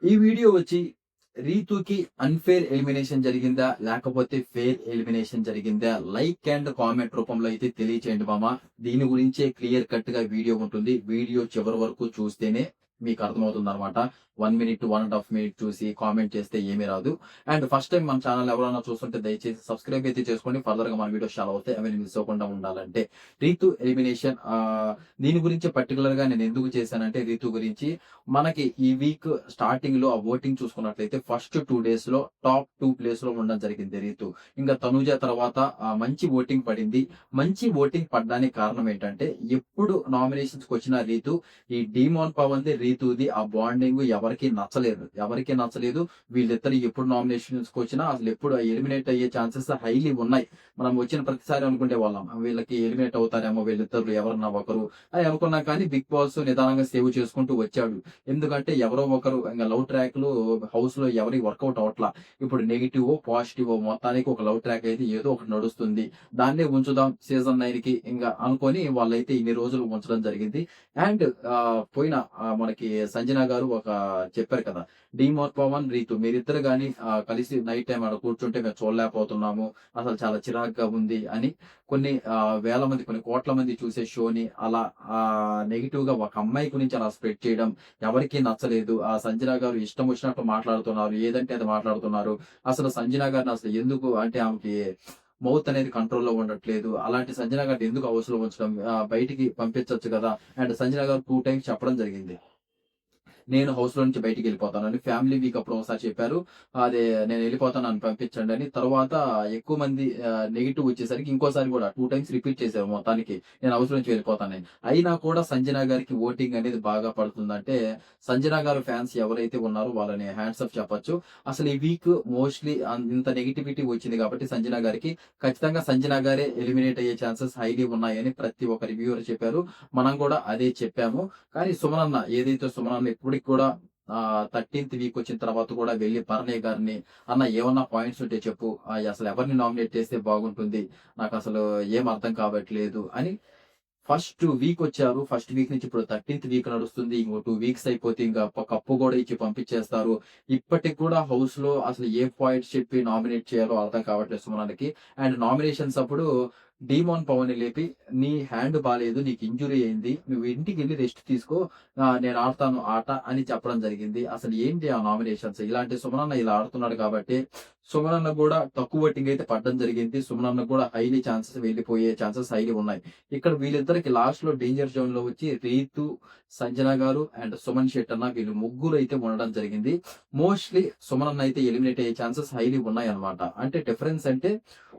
ఈ వీడియో వచ్చి రీతుకి unfair elimination జరిగిందా? లేకపోతే ఫెయిర్ ఎలిమినేషన్ జరిగిందా? లైక్ అండ్ కామెంట్ రూపంలో అయితే తెలియచేయండి మామ. దీని గురించే క్లియర్ కట్‌గా వీడియో ఉంటుంది. వీడియో చివరి వరకు చూస్తేనే మీకు అర్థమవుతుందన్నమాట. 1 మినిట్, 1 ½ మినిట్ చూసి కామెంట్ చేస్తే ఏమీ రాదు. అండ్ ఫస్ట్ టైమ్ మన ఛానల్ ఎవరైనా చూస్తుంటే దయచేసి సబ్స్క్రైబ్ అయితే చేసుకోండి. ఫర్దర్‌గా మన వీడియోస్ చాలా వస్తాయి. అవి మిస్ అవ్వకుండా ఉండాలంటే. రీతు ఎలిమినేషన్ దీని గురించి పర్టిక్యులర్‌గా నేను ఎందుకు చేశానంటే రీతు గురించి మనకి ఈ వీక్ స్టార్టింగ్‌లో ఆ ఓటింగ్ చూసుకున్నట్లయితే ఫస్ట్ 2 డేస్‌లో టాప్ 2 ప్లేస్‌లో ఉండడం జరిగింది రీతు. ఇంకా తనూజ తర్వాత మంచి ఓటింగ్ పడింది. మంచి ఓటింగ్ పడడానికి కారణం ఏంటంటే ఎప్పుడు నామినేషన్స్‌కి వచ్చిన రీతు ఈ డీమోన్ పవన్‌ది, రీతుది ఆ బాండింగ్ ఎవరికీ నచ్చలేదు. ఎవరికీ నచ్చలేదు. వీళ్ళిద్దరు ఎప్పుడు నామినేషన్స్‌కి వచ్చినా అసలు ఎప్పుడు ఎలిమినేట్ అయ్యే ఛాన్సెస్ హైలీ ఉన్నాయి. మనం వచ్చిన ప్రతిసారి అనుకునేవాళ్ళం. వీళ్ళకి ఎలిమినేట్ అవుతారేమో వీళ్ళిద్దరు ఎవరన్నా ఒకరు అని అనుకున్నాం కానీ బిగ్ బాస్ నిదానంగా సేవ్ చేసుకుంటూ వచ్చాడు. ఎందుకంటే ఎవరో ఒకరు ఇంగ లవ్ ట్రాక్‌లు హౌస్‌లో ఎవరియి వర్కౌట్ అవ్వట్లా. ఇప్పుడు నెగెటివో, పాజిటివో మొత్తానికి ఒక లవ్ ట్రాక్ అయితే ఏదో ఒకటి నడుస్తుంది. దాన్నే ఉంచుదాం సీజన్ 9కి ఇంగ అనుకోని వాళ్ళైతే ఇన్ని రోజులు ఉంచడం జరిగింది. అండ్ పోయిన మనకి సంజన గారు ఒక చెప్పారు కదా! డీమోన్ పవన్, రీతు మీరిద్దరు గాని కలిసి నైట్ టైమ్ ఆడ కూర్చుంటే మేము చూడలేకపోతున్నాము. అసలు చాలా చిరాకుగా ఉంది అని కొన్ని వేల మంది, కొన్ని కోట్ల మంది చూసే షోని అలా నెగెటివ్‌గా ఒక అమ్మాయి గురించి అలా స్ప్రెడ్ చేయడం ఎవరికీ నచ్చలేదు. ఆ సంజన గారు ఇష్టం వచ్చినట్టు మాట్లాడుతున్నారు. ఏదంటే అది మాట్లాడుతున్నారు. అసలు సంజన గారిని అసలు ఎందుకు అంటే ఆమెకి మౌత్ అనేది కంట్రోల్‌లో ఉండట్లేదు. అలాంటి సంజన గారిని ఎందుకు హౌస్‌లో ఉంచడం? బయటికి పంపించొచ్చు కదా! అండ్ సంజన గారు 2 టైమ్స్ చెప్పడం జరిగింది. నేను హౌస్‌లో నుంచి బయటికెళ్ళిపోతానని. ఫ్యామిలీ వీక్ అప్పుడు ఒకసారి చెప్పారు. అదే నేనెళ్ళిపోతాను నన్ను పంపించండి అని. తర్వాత ఎక్కువ మంది నెగెటివ్ వచ్చేసరికి ఇంకోసారి గూడా 2 టైమ్స్ రిపీట్ చేశారు మొత్తానికి. నేను హౌస్ నుంచి వెళ్ళిపోతానని. అయినా కూడా సంజన గారికి ఓటింగ్ అనేది బాగా పడుతుందంటే, సంజన గారి ఫ్యాన్స్ ఎవరైతే ఉన్నారో వాళ్ళని హ్యాండ్స్ ఆఫ్ చెప్పొచ్చు. అసలు ఈ వీక్ మోస్ట్‌లీ ఇంత నెగటివిటీ వచ్చింది కాబట్టి సంజన గారికి ఖచ్చితంగా సంజన గారే ఎలిమినేట్ అయ్యే ఛాన్సెస్ హైలీ ఉన్నాయని ప్రతి ఒక్క రివ్యూవర్ చెప్పారు. మనం కూడా అదే చెప్పాము. కానీ సుమనన్న ఏదైతే సుమనన్న ఇప్పటికి కూడా 13థ్ వీక్ వచ్చిన తర్వాత కూడా వెళ్లి భరణి గారిని "అన్న ఏమన్నా పాయింట్స్ ఉంటే చెప్పు. అసలు ఎవరిని నామినేట్ చేస్తే బాగుంటుంది. నాకసలు ఏం అర్థం కావట్లేదు" అని ఫస్ట్ వీక్ వచ్చారు. ఫస్ట్ వీక్ నుంచి ఇప్పుడు 13థ్ వీక్ నడుస్తుంది. ఇంకో 2 వీక్స్ అయిపోతే ఇంక కప్పు గూడా ఇచ్చి పంపించేస్తారు. ఇప్పటికి కూడా హౌస్‌లో అసలు ఏ పాయింట్స్ చెప్పి నామినేట్ చేయాలో అర్థం కావట్లేదు సుమనన్నకి. అండ్ నామినేషన్స్ అప్పుడు డీమోన్ పవన్‌ని లేపి "నీ హ్యాండ్ బాలేదు. నీకు ఇంజ్యూరీ అయింది. నువ్వు ఇంటికెళ్ళి రెస్ట్ తీసుకో. నేను ఆడతాను ఆట" అని చెప్పడం జరిగింది. అసలు ఏంటి ఆ నామినేషన్స్? ఇలాంటి సుమనన్న ఇలా ఆడుతున్నాడు కాబట్టి సుమనన్న గూడా తక్కువ ఓటింగ్ అయితే పడడం జరిగింది. సుమనన్న కూడా హైలీ ఛాన్సెస్ వెళ్ళిపోయే ఛాన్సెస్ హైలీ ఉన్నాయి. ఇక్కడ వీళ్ళిద్దరికి లాస్ట్‌లో డేంజర్ జోన్‌లో వచ్చి రీతు, సంజన గారు అండ్ సుమన్ శెట్టన్న వీళ్ళు ముగ్గురు అయితే ఉండడం జరిగింది. మోస్ట్‌లీ సుమనన్న అయితే ఎలిమినేట్ అయ్యే ఛాన్సెస్ హైలీ ఉన్నాయన్నమాట. అంటే డిఫరెన్స్ అంటే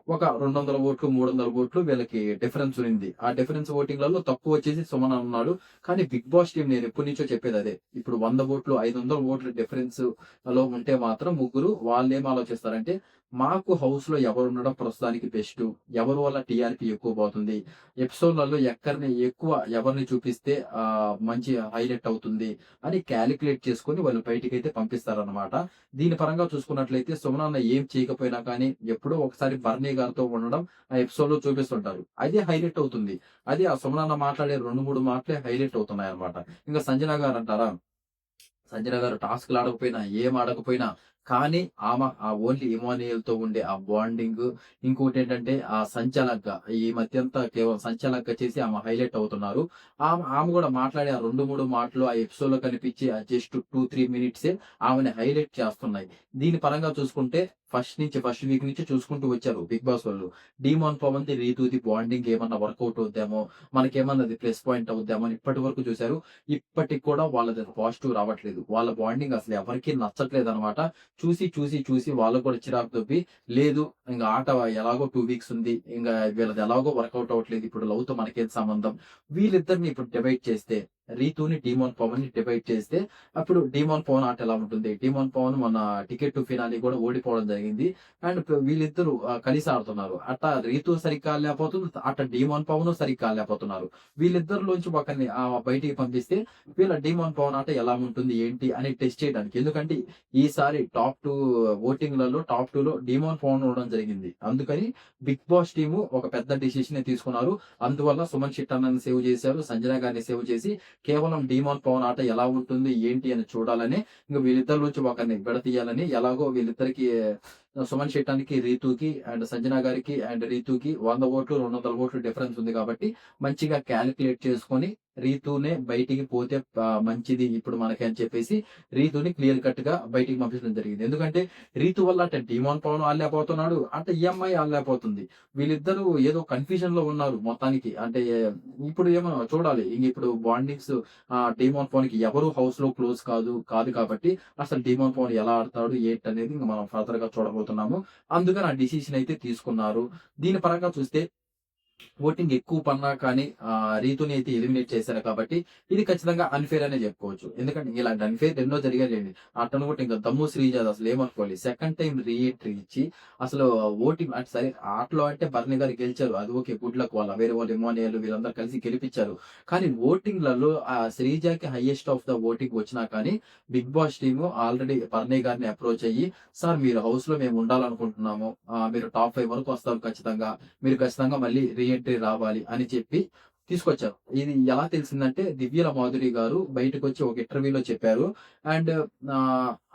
ఒక 200 ఓట్లు, 300 ఓట్లు వీళ్ళకి డిఫరెన్స్ ఉంది. ఆ డిఫరెన్స్ ఓటింగ్‌లలో తక్కువ వచ్చేసి సుమన్ ఉన్నాడు. కానీ బిగ్ బాస్ టీమ్ నేను ఎప్పటి నుంచో చెప్పేది అదే. ఇప్పుడు 100 ఓట్లు, 500 ఓట్ల డిఫరెన్స్‌లో ఉంటే మాత్రం ముగ్గురు వాళ్ళేం ఆలోచిస్తారంటే మాకు హౌస్‌లో ఎవరుండడం ప్రస్తుతానికి బెస్టు. ఎవరి వల్ల టీఆర్‌పీ ఎక్కువ పోతుంది. ఎపిసోడ్‌లలో ఎవరిని చూపిస్తే మంచి హైలైట్ అవుతుంది అని కాలిక్యులేట్ చేసుకొని వాళ్ళు బయటికైతే పంపిస్తారనమాట. దీని పరంగా చూసుకున్నట్లయితే సుమనన్న ఏం చేయకపోయినా కానీ ఎప్పుడో ఒకసారి బర్నీ గారితో ఉండడం ఆ ఎపిసోడ్‌లో చూపిస్తుంటారు. అదే హైలైట్ అవుతుంది. అది ఆ సుమనన్న మాట్లాడే 2, 3 మాటలే హైలైట్ అవుతున్నాయన్నమాట. ఇంక సంజన గారంటారా? సంజన గారు టాస్క్‌లు ఆడకపోయినా, ఏం ఆడకపోయినా కానీ ఓన్లీ ఇమాన్యుయల్‌తో ఉండే ఆ బాండింగు, ఇంకోటేంటంటే ఆ సంచాలక్‌గా ఈ మధ్యంతా కేవలం సంచాలక్‌గా చేసి ఆమె హైలైట్ అవుతున్నారు. ఆమె గూడా మాట్లాడే ఆ 2, 3 మాటలు ఆ ఎపిసోడ్‌లో కనిపించి జస్ట్ 2, 3 మినిట్సే ఆమెని హైలైట్ చేస్తున్నాయి. దీని పరంగా చూసుకుంటే ఫస్ట్ వీక్ నుంచి చూసుకుంటూ వచ్చారు బిగ్ బాస్ వాళ్ళు. డీమోన్ పవన్‌ది, రీతూది బాండింగ్ ఏమన్నా వర్కౌట్ అవుద్దేమో, మనకేమన్నా అది ప్లస్ పాయింట్ అవుద్దేమో అని ఇప్పటి వరకు చూసారు. ఇప్పటికి కూడా వాళ్ళది పాజిటివ్ రావట్లేదు. వాళ్ళ బాండింగ్ అసలు ఎవరికీ నచ్చట్లేదనమాట. చూసి వాళ్ళకి కూడా చిరాకు దొబ్బి, లేదు ఇంగ ఆట ఎలాగో 2 వీక్స్ ఉంది. వీళ్ళది ఎలాగో వర్కౌట్ అవ్వట్లేదు. ఇప్పుడు లవ్‌తో మనకేం సంబంధం? వీళ్ళిద్దరిని ఇప్పుడు డివైడ్ చేస్తే, రీతూని, డీమోన్ పవన్‌ని డివైడ్ చేస్తే, అప్పుడు డీమోన్ పవన్ ఆట ఎలా ఉంటుంది? డీమోన్ పవన్ మొన్న టికెట్ టు ఫినాలే కూడా ఓడిపోవడం జరిగింది. అండ్ వీళ్ళిద్దరూ కలిసి ఆడుతున్నారు. అట్టా రీతూ సరిగ్గా ఆడలేకపోతుంది. అట్ట డీమోన్ పవను సరిగ్గా ఆడలేకపోతున్నారు. వీళ్ళిద్దరిలోంచి ఒకరిని బయటికి పంపిస్తే వీళ్ళ డీమోన్ పవన్ ఆట ఎలా ఉంటుంది? ఏంటి? అని టెస్ట్ చేయడానికి. ఎందుకంటే ఈసారి టాప్ 2 ఓటింగ్‌లలో టాప్ 2లో డీమోన్ పవన్ ఉండడం జరిగింది. అందుకని బిగ్ బాస్ టీము ఒక పెద్ద డెసిషనే తీసుకున్నారు. అందువల్ల సుమన్ శెట్టి అన్నని సేవ్ చేశారు. సంజన గారిని సేవ్ చేసి కేవలం డీమాన్ పవన్ ఆట ఎలా ఉంటుంది ఏంటి అని చూడాలని ఇంకా వీళ్ళిద్దరి నుంచి ఒకరిని విడతీయాలని ఎలాగో వీళ్ళిద్దరికి సుమన్ శెట్టానికి, రీతూకి అండ్ సంజన గారికి అండ్ రీతూకి 100 ఓట్లు, 200 ఓట్లు డిఫరెన్స్ ఉంది కాబట్టి మంచిగా క్యాలిక్యులేట్ చేసుకొని రీతూనే బయటికి పోతే మంచిది ఇప్పుడు మనకి అని చెప్పేసి రీతూని క్లియర్ కట్ గా బయటికి పంపించడం జరిగింది. ఎందుకంటే రీతు వల్ల అంటే డిమాన్ పవన్ ఆడలేకపోతున్నాడు, అంటే ఈఎంఐ ఆడలేకపోతుంది. వీళ్ళిద్దరూ ఏదో కన్ఫ్యూజన్ లో ఉన్నారు మొత్తానికి. అంటే ఇప్పుడు ఏమో చూడాలి. ఇంక ఇప్పుడు బాండింగ్స్ డిమాన్ పవన్ కి ఎవరు హౌస్ లో క్లోజ్ కాదు కాబట్టి అసలు డిమాన్ పవన్ ఎలా ఆడతాడు ఏంటి అనేది ఇంకా మనం ఫర్దర్ గా చూడబోతున్నాము. అందుకని ఆ డిసిషన్ అయితే తీసుకున్నారు. దీని పరంగా చూస్తే ఓటింగ్ ఎక్కువ పన్నా కానీ రీతుని అయితే ఎలిమినేట్ చేశారు కాబట్టి ఇది ఖచ్చితంగా అన్ఫేర్ అనే చెప్పుకోవచ్చు. ఎందుకంటే ఇలాంటి అన్ఫేర్ ఎన్నో జరిగాయండి. అతను కూడా ఇంకా దమ్ము శ్రీజాద్ అసలు ఏమనుకోవాలి, సెకండ్ టైం రీఎంట్రీ ఇచ్చి అసలు ఓటింగ్ అంటే సరే ఆటలో అంటే బర్ని గారు గెలిచారు, అది ఓకే, గుడ్ లక్, వాళ్ళ వేరే వాళ్ళు ఇమానియాలు వీళ్ళందరూ కలిసి గెలిపించారు. కానీ ఓటింగ్లలో ఆ శ్రీజాకి హైయెస్ట్ ఆఫ్ ద ఓటింగ్ వచ్చినా కానీ బిగ్ బాస్ టీమ్ ఆల్రెడీ బర్నీ గారిని అప్రోచ్ అయ్యి, సార్ మీరు హౌస్ లో మేము ఉండాలనుకుంటున్నాము, మీరు టాప్ 5 వరకు వస్తారు ఖచ్చితంగా, మీరు ఖచ్చితంగా మళ్ళీ రీఎంట్రీ రావాలి అని చెప్పి తీసుకొచ్చారు. ఇది ఎలా తెలిసిందంటే దివ్యల మాధురి గారు బయటకు వచ్చి ఒక ఇంటర్వ్యూలో చెప్పారు. అండ్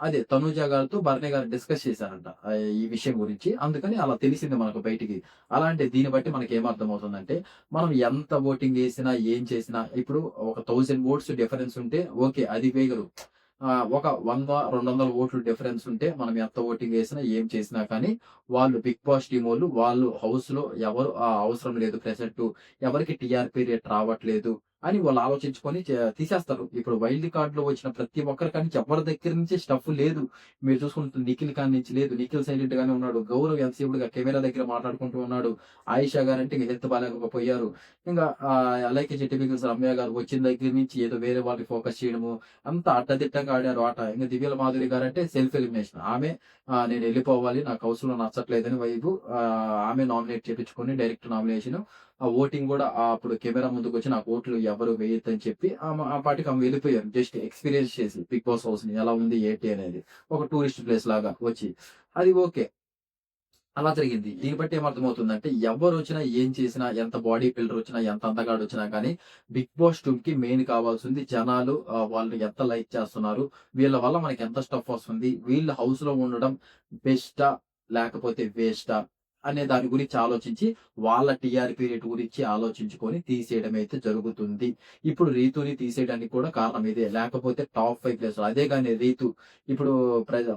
అదే తనూజ గారితో భరణి గారు డిస్కస్ చేశారంట ఈ విషయం గురించి. అందుకని అలా తెలిసింది మనకు బయటికి. అలాంటి దీన్ని బట్టి మనకి ఏమర్థమవుతుందంటే మనం ఎంత ఓటింగ్ వేసినా ఏం చేసినా ఇప్పుడు ఒక 1000 ఓట్స్ డిఫరెన్స్ ఉంటే ఓకే, అది వేగరు. ఒక 100, 200 ఓట్లు డిఫరెన్స్ ఉంటే మనం ఎంత ఓటింగ్ వేసినా ఏం చేసినా కానీ వాళ్ళు బిగ్ బాస్ టీం వాళ్ళు హౌస్ లో ఎవరు అవసరం లేదు, ప్రెసెంట్ ఎవరికి టీఆర్పీ రేట్ రావట్లేదు అని వాళ్ళు ఆలోచించుకొని తీసేస్తారు. ఇప్పుడు వైల్డ్ కార్డ్ లో వచ్చిన ప్రతి ఒక్కరి కానీ ఎవరి దగ్గర నుంచి స్టఫ్ లేదు. మీరు చూసుకుంటే నిఖిల్ కాని నుంచి లేదు, నిఖిల్ సైలెంట్ గానే ఉన్నాడు, గౌరవ్ ఎంతసేపుడుగా కెమెరా దగ్గర మాట్లాడుకుంటూ ఉన్నాడు, ఆయిషా గారు అంటే ఇంకా హెల్త్ బాగాలేకపోయారు, ఇంకా అలాగే టిపికల్స్ రమ్య గారు వచ్చిన దగ్గర నుంచి ఏదో వేరే వాళ్ళకి ఫోకస్ చేయడము, అంతా అడ్డదిట్టంగా ఆడారు ఆట. ఇంకా దివ్యల మాధురి గారు అంటే సెల్ఫ్ ఎలిమినేషన్. ఆమె నేను వెళ్ళిపోవాలి, నాకు హౌస్ లో నచ్చట్లేదని వైపు ఆమె నామినేట్ చేయించుకొని డైరెక్ట్ నామినేషన్. ఆ ఓటింగ్ కూడా అప్పుడు కెమెరా ముందుకు వచ్చి నాకు ఓట్లు ఎవరు వేయొద్దని చెప్పి ఆ పాటికి ఆమె వెళ్ళిపోయారు. జస్ట్ ఎక్స్పీరియన్స్ చేసి బిగ్ బాస్ హౌస్ ని ఎలా ఉంది ఏంటి అనేది ఒక టూరిస్ట్ ప్లేస్ లాగా వచ్చి, అది ఓకే, అలా జరిగింది. దీన్ని బట్టి ఏమర్థమవుతుందంటే ఎవరు వచ్చినా ఏం చేసినా ఎంత బాడీ బిల్డర్ వచ్చినా ఎంత అందగాడు వచ్చినా కానీ బిగ్ బాస్ టూమ్ కి మెయిన్ కావాల్సింది జనాలు వాళ్ళు ఎంత లైక్ చేస్తున్నారు, వీళ్ళ వల్ల మనకి ఎంత స్టఫ్ వస్తుంది, వీళ్ళు హౌస్ లో ఉండడం బెస్టా లేకపోతే వేస్టా అనే దాని గురించి ఆలోచించి వాళ్ళ టీఆర్పీ రేట్ గురించి ఆలోచించుకొని తీసేయడం అయితే జరుగుతుంది. ఇప్పుడు రీతుని తీసేయడానికి కూడా కారణం ఇదే. లేకపోతే టాప్ 5 ప్లేస్ అదే కానీ రీతు ఇప్పుడు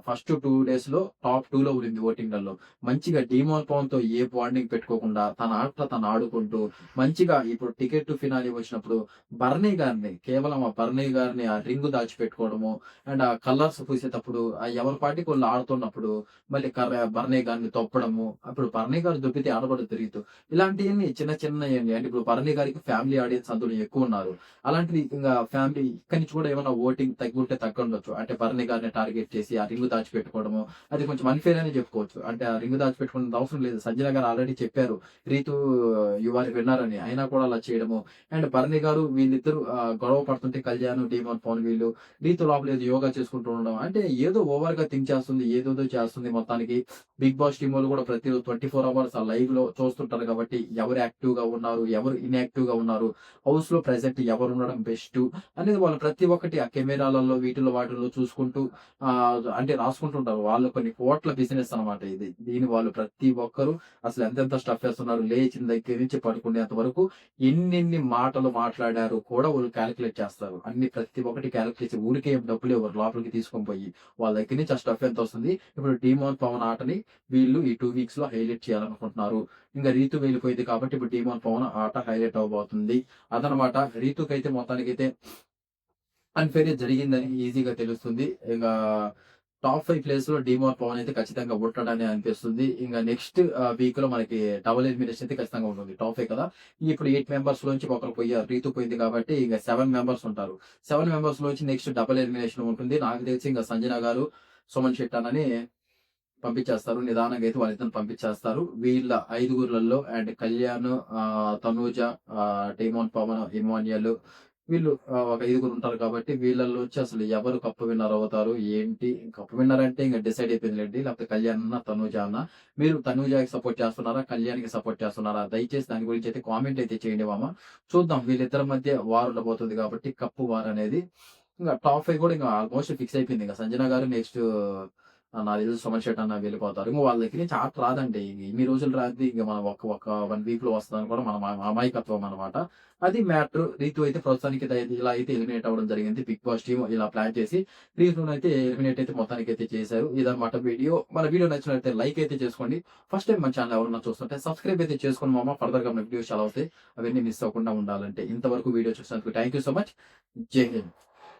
ఫస్ట్ 2 డేస్ లో టాప్ 2 లో ఉంది ఓటింగ్లలో. మంచిగా డిమాన్ పవన్ తో ఏ బాండింగ్ పెట్టుకోకుండా తన ఆట తను ఆడుకుంటూ మంచిగా ఇప్పుడు టికెట్ టు ఫినాలి వచ్చినప్పుడు బర్నీ గారిని కేవలం ఆ బర్నీ గారిని ఆ రింగ్ దాచిపెట్టుకోవడము అండ్ ఆ కలర్స్ పూసేటప్పుడు ఆ ఎవరి పాటికి వాళ్ళు ఆడుతున్నప్పుడు మళ్ళీ బర్నీ గారిని తొప్పడము, అప్పుడు భరణి గారు దొబ్బితే ఆడబడి తిరుగుతూ ఇలాంటివన్నీ చిన్న చిన్న అంటే ఇప్పుడు భరణి గారికి ఫ్యామిలీ ఆడియన్స్ అందులో ఎక్కువ ఉన్నారు. అలాంటిది ఇంకా ఫ్యామిలీ ఇక్కడి నుంచి కూడా ఏమైనా ఓటింగ్ తగ్గుంటే తగ్గొచ్చు. అంటే భరణి గారిని టార్గెట్ చేసి ఆ రింగ్ దాచిపెట్టుకోవడము అది కొంచెం అన్ఫేర్ అని చెప్పుకోవచ్చు. అంటే ఆ రింగ్ దాచిపెట్టుకునే అవసరం లేదు. సంజన గారు ఆల్రెడీ చెప్పారు రీతు యువారి విన్నారని, అయినా కూడా అలా చేయడము. అండ్ భరణి గారు వీళ్ళిద్దరు గొడవ పడుతుంటే కళ్యాణ్ డీమాన్ పవన్ వీళ్ళు రీతు లోపల ఏదో యోగా చేసుకుంటూ ఉండడం, అంటే ఏదో ఓవర్ గా థింక్ చేస్తుంది, ఏదోదో చేస్తుంది. మొత్తానికి బిగ్ బాస్ టీం వాళ్ళు కూడా ప్రతిరోజు 24 అవర్స్ ఆ లైవ్ లో చూస్తుంటారు కాబట్టి ఎవరు యాక్టివ్ గా ఉన్నారు, ఎవరు ఇన్యాక్టివ్ గా ఉన్నారు, హౌస్ లో ప్రెసెంట్ ఎవరు ఉండడం బెస్ట్ అనేది వాళ్ళు ప్రతి ఒక్కటి ఆ కెమెరాలలో వీటిలో వాటిల్లో చూసుకుంటూ ఆ అంటే రాసుకుంటుంటారు. వాళ్ళు కొన్ని కోట్ల బిజినెస్ అనమాట ఇది. దీని వాళ్ళు ప్రతి ఒక్కరు అసలు ఎంతెంత స్టఫ్ వేస్తున్నారు, లేచిన దగ్గర నుంచి పడుకునేంత వరకు ఎన్నెన్ని మాటలు మాట్లాడారు కూడా వాళ్ళు క్యాలిక్యులేట్ చేస్తారు. అన్ని ప్రతి ఒక్కటి క్యాలిక్యులేట్ చేసి ఊరికే డబ్బులు ఎవరు లోపలికి తీసుకొని పోయి వాళ్ళ దగ్గర నుంచి ఆ స్టఫ్ ఎంత వస్తుంది. ఇప్పుడు డిమాన్ పవన్ ఆటని వీళ్ళు ఈ 2 వీక్స్ లో హైలైట్ చేయాలనుకుంటున్నారు. ఇంకా రీతు వెళ్ళిపోయింది కాబట్టి ఇప్పుడు డిమాన్ పవన్ ఆట హైలైట్ అవబోతుంది. అదనమాట. రీతుకైతే మొత్తానికైతే అన్ఫేర్ జరిగిందని ఈజీగా తెలుస్తుంది. ఇంకా టాప్ 5 ప్లేస్ లో డిమాన్ పవన్ అయితే ఖచ్చితంగా ఉంటాడని అనిపిస్తుంది. ఇంకా నెక్స్ట్ వీక్ లో మనకి డబుల్ ఎలిమినేషన్ అయితే ఖచ్చితంగా ఉంటుంది. టాప్ 5 కదా, ఇప్పుడు 8 మెంబర్స్ లోంచి ఒకరు పోయారు, రీతు పోయింది కాబట్టి ఇంకా 7 మెంబర్స్ ఉంటారు. 7 మెంబర్స్ లోంచి నెక్స్ట్ డబుల్ ఎలిమినేషన్ ఉంటుంది. నాకు తెలిసి ఇంకా సంజన గారు, సుమన్ శెట్టానని పంపించేస్తారు. నిదానంగా అయితే వాళ్ళిద్దరిని పంపించేస్తారు. వీళ్ళ 5గురులలో అండ్ కళ్యాణ్, తనూజ, డేమోన్ పవన్, ఇమాన్యుయల్ వీళ్ళు ఒక 5గురు ఉంటారు కాబట్టి వీళ్ళలోంచి అసలు ఎవరు కప్ విన్నర్ అవుతారు? ఏంటి? కప్ విన్నర్ అంటే ఇంక డిసైడ్ అయిపోయిందిలెండి. లేకపోతే కళ్యాణ్ అన్న, తనూజ అన్న. మీరు తనూజకి సపోర్ట్ చేస్తున్నారా? కళ్యాణ్‌కి సపోర్ట్ చేస్తున్నారా? దయచేసి దాని గురించి అయితే కామెంట్ అయితే చేయండి మామ. చూద్దాం వీళ్ళిద్దరి మధ్య వార్ ఉండబోతుంది కాబట్టి కప్ వార్ అనేది. ఇంక టాప్ 5 కూడా ఇంక ఆల్మోస్ట్ ఫిక్స్ అయిపోయింది. ఇంక సంజన గారు నెక్స్ట్ నాకు తెలిసి సుమన్ శెట్టి అన్న వెళ్ళిపోతారు. ఇంక వాళ్ళ దగ్గర నుంచి ఆట రాదండి. ఇన్ని రోజులు రానిది ఇంక మనం ఒక ఒక 1 వీక్‌లో వస్తదని కూడా మన అమాయకత్వం అన్నమాట. అది మ్యాటర్. రీతు అయితే ప్రస్తుతానికి ఇలా అయితే ఎలిమినేట్ అవ్వడం జరిగింది. బిగ్ బాస్ టీమ్ ఇలా ప్లాన్ చేసి రీతునైతే ఎలిమినేట్ అయితే మొత్తానికైతే చేశారు. ఇదన్నమాట వీడియో. మన వీడియో నచ్చినట్లయితే లైక్ అయితే చేసుకోండి. ఫస్ట్ టైమ్ మన ఛానల్ ఎవరైనా చూస్తుంటే సబ్స్క్రైబ్ అయితే చేసుకోండి మామ. ఫర్దర్‌గా మన వీడియోస్ చాలా వస్తాయి. అవన్నీ మిస్ అవ్వకుండా ఉండాలంటే. ఇంతవరకు వీడియో చూసినందుకు థాంక్ యూ సో మచ్. జై హింద్.